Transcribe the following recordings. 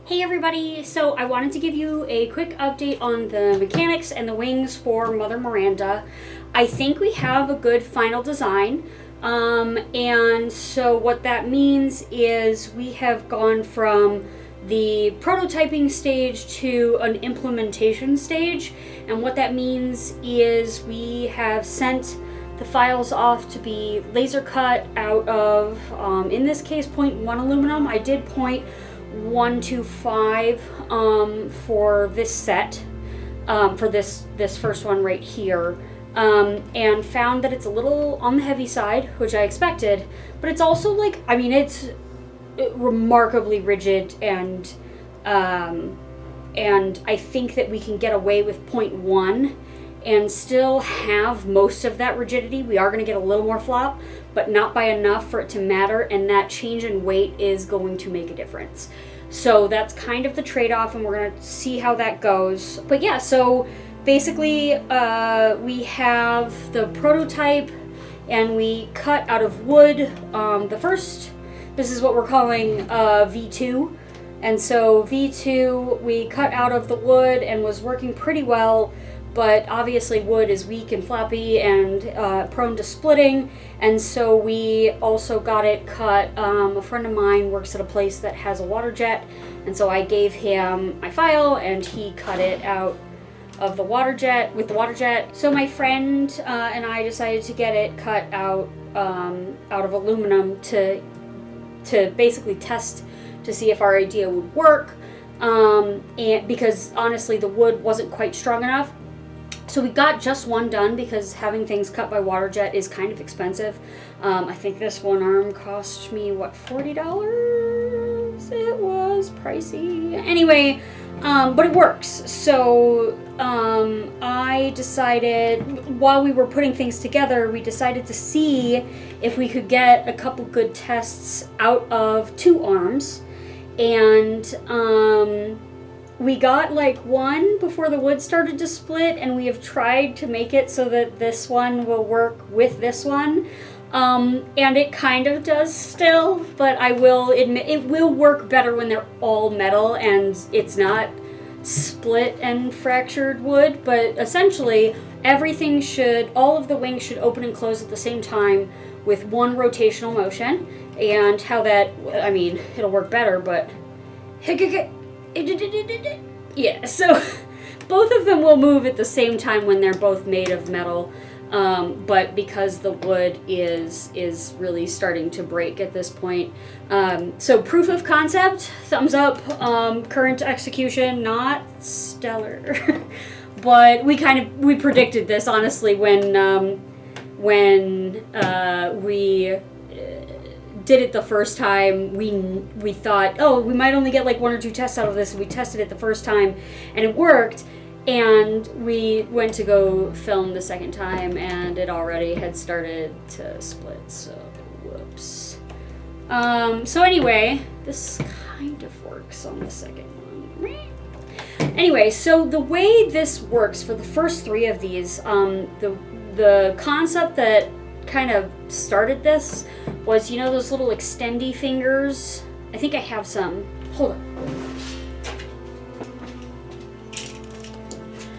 Hey everybody! So I wanted to give you a quick update on the mechanics and the wings for Mother Miranda. I think we have a good final design. And so what that means is we have gone from the prototyping stage to an implementation stage. And what that means is we have sent the files off to be laser cut out of, in this case, 0.1 aluminum. I did 0.125 for this set, for this first one right here, and found that it's a little on the heavy side, which I expected, but it's also like, I mean, it's remarkably rigid, and I think that we can get away with 0.1 and still have most of that rigidity. We are going to get a little more flop, but not by enough for it to matter, and that change in weight is going to make a difference. So that's kind of the trade-off, and we're going to see how that goes. But yeah, so basically we have the prototype, and we cut out of wood this is what we're calling V2. And so V2 we cut out of the wood and was working pretty well, but obviously wood is weak and floppy and prone to splitting, and so we also got it cut. A friend of mine works at a place that has a water jet, and so I gave him my file and he cut it out of the water jet with the water jet. So my friend and I decided to get it cut out of aluminum to basically test to see if our idea would work, and because honestly the wood wasn't quite strong enough. So we got just one done because having things cut by water jet is kind of expensive. I think this one arm cost me, what, $40? It was pricey. Anyway, but it works. So I decided, while we were putting things together, we decided to see if we could get a couple good tests out of two arms. And we got like one before the wood started to split, and we have tried to make it so that this one will work with this one. And it kind of does still, but I will admit it will work better when they're all metal and it's not split and fractured wood. But essentially all of the wings should open and close at the same time with one rotational motion. And how that, I mean, it'll work better, but yeah, so both of them will move at the same time when they're both made of metal, but because the wood is really starting to break at this point. So proof of concept, thumbs up. Current execution, not stellar. But we predicted this, honestly, when we did it the first time. We thought, oh, we might only get like one or two tests out of this. We tested it the first time and it worked, and we went to go film the second time and it already had started to split, so whoops. So anyway, this kind of works on the second one. Anyway, so the way this works for the first three of these, the concept that kind of started this was, you know, those little extendy fingers? I think I have some. Hold on.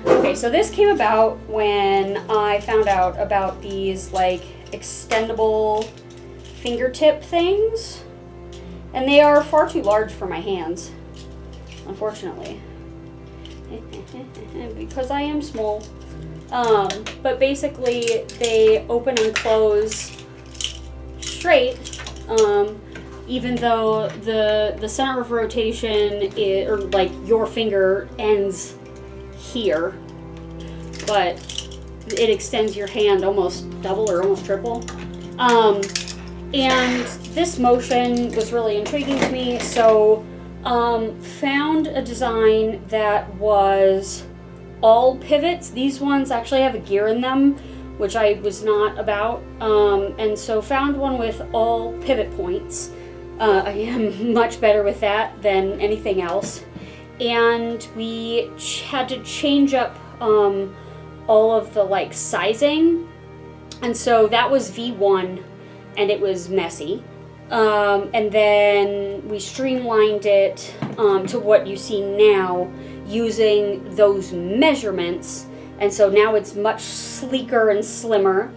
Okay, so this came about when I found out about these like extendable fingertip things, and they are far too large for my hands, unfortunately, because I am small. But basically they open and close straight, even though the center of rotation or like your finger ends here, but it extends your hand almost double or almost triple. And this motion was really intriguing to me, so found a design that was all pivots. These ones actually have a gear in them, which I was not about, and so found one with all pivot points. I am much better with that than anything else, and we had to change up all of the like sizing, and so that was V1, and it was messy. And then we streamlined it to what you see now using those measurements. And so now it's much sleeker and slimmer.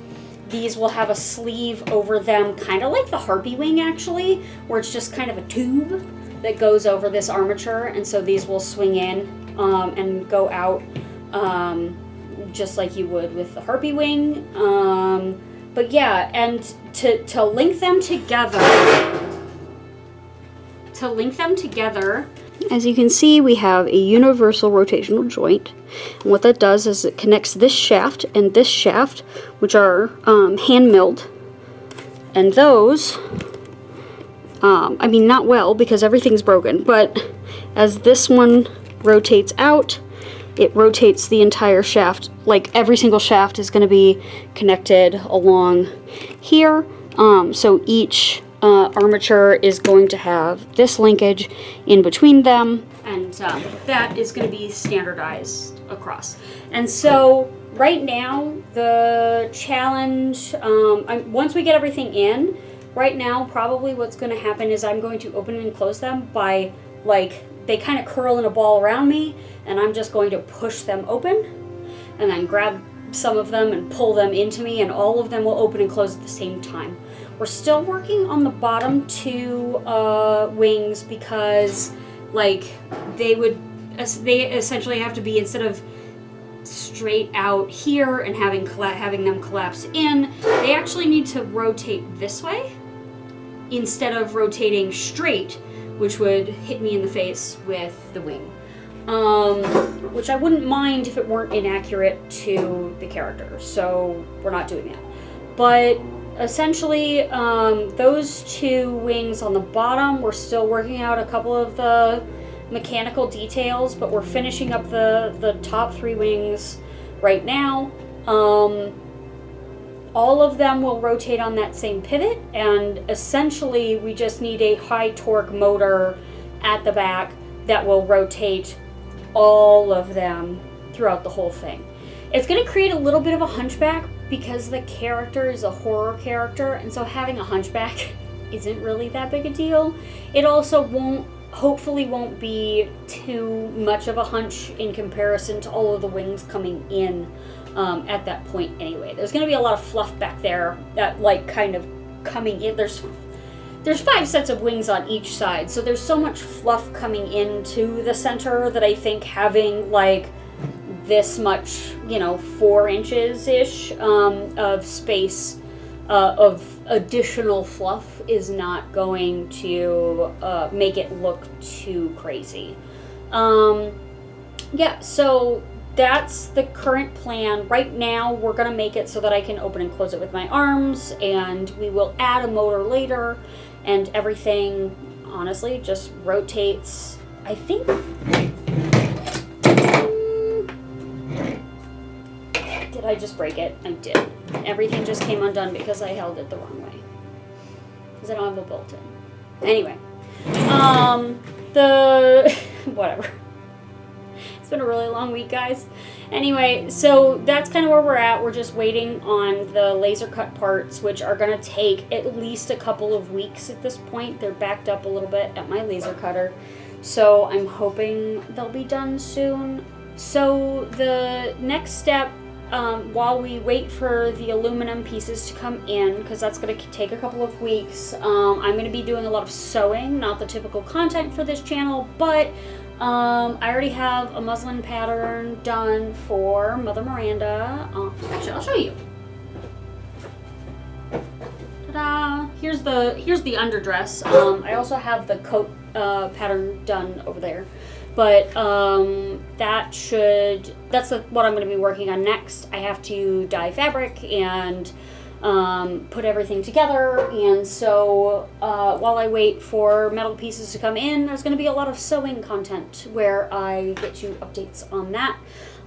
These will have a sleeve over them, kind of like the Harpy Wing actually, where it's just kind of a tube that goes over this armature. And so these will swing in and go out just like you would with the Harpy Wing. But yeah, and to link them together, as you can see, we have a universal rotational joint. And what that does is it connects this shaft and this shaft, which are hand milled. And those, I mean, not well because everything's broken, but as this one rotates out, it rotates the entire shaft. Like every single shaft is going to be connected along here. So each armature is going to have this linkage in between them, and that is going to be standardized across. And so right now the challenge, once we get everything in, right now probably what's going to happen is I'm going to open and close them by, like, they kind of curl in a ball around me, and I'm just going to push them open and then grab some of them and pull them into me, and all of them will open and close at the same time. We're still working on the bottom two wings because, like, they essentially have to be, instead of straight out here and having them collapse in, they actually need to rotate this way instead of rotating straight, which would hit me in the face with the wing. Which I wouldn't mind if it weren't inaccurate to the character, so we're not doing that. But essentially, those two wings on the bottom, we're still working out a couple of the mechanical details, but we're finishing up the top three wings right now. All of them will rotate on that same pivot, and essentially we just need a high torque motor at the back that will rotate all of them throughout the whole thing. It's going to create a little bit of a hunchback because the character is a horror character, and so having a hunchback isn't really that big a deal. It also hopefully won't be too much of a hunch in comparison to all of the wings coming in at that point anyway. There's going to be a lot of fluff back there that, like, kind of coming in. There's 5 sets of wings on each side, so there's so much fluff coming into the center that I think having, like, this much, 4 inches-ish of space of additional fluff is not going to make it look too crazy. Yeah, so that's the current plan. Right now, we're going to make it so that I can open and close it with my arms, and we will add a motor later, and everything, honestly, just rotates, I think. Did I just break it? I did. Everything just came undone because I held it the wrong way. Because I don't have a bolt-in. Anyway. Whatever. It's been a really long week, guys. Anyway, so that's kind of where we're at. We're just waiting on the laser cut parts, which are going to take at least a couple of weeks at this point. They're backed up a little bit at my laser cutter. So I'm hoping they'll be done soon. So the next step, while we wait for the aluminum pieces to come in, because that's going to take a couple of weeks, I'm going to be doing a lot of sewing, not the typical content for this channel, but I already have a muslin pattern done for Mother Miranda. Actually, I'll show you. Ta-da! Here's the underdress. I also have the coat pattern done over there. But that's what I'm going to be working on next. I have to dye fabric and put everything together, and so while I wait for metal pieces to come in, there's going to be a lot of sewing content where I get you updates on that.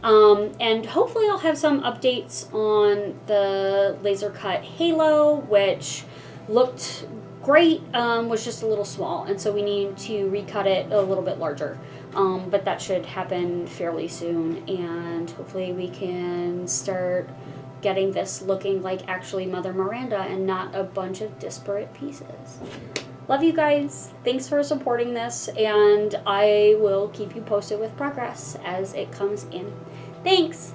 And hopefully I'll have some updates on the laser cut halo, which looked great, was just a little small, and so we need to recut it a little bit larger. But that should happen fairly soon, and hopefully we can start getting this looking like actually Mother Miranda and not a bunch of disparate pieces. Love you guys. Thanks for supporting this, and I will keep you posted with progress as it comes in. Thanks!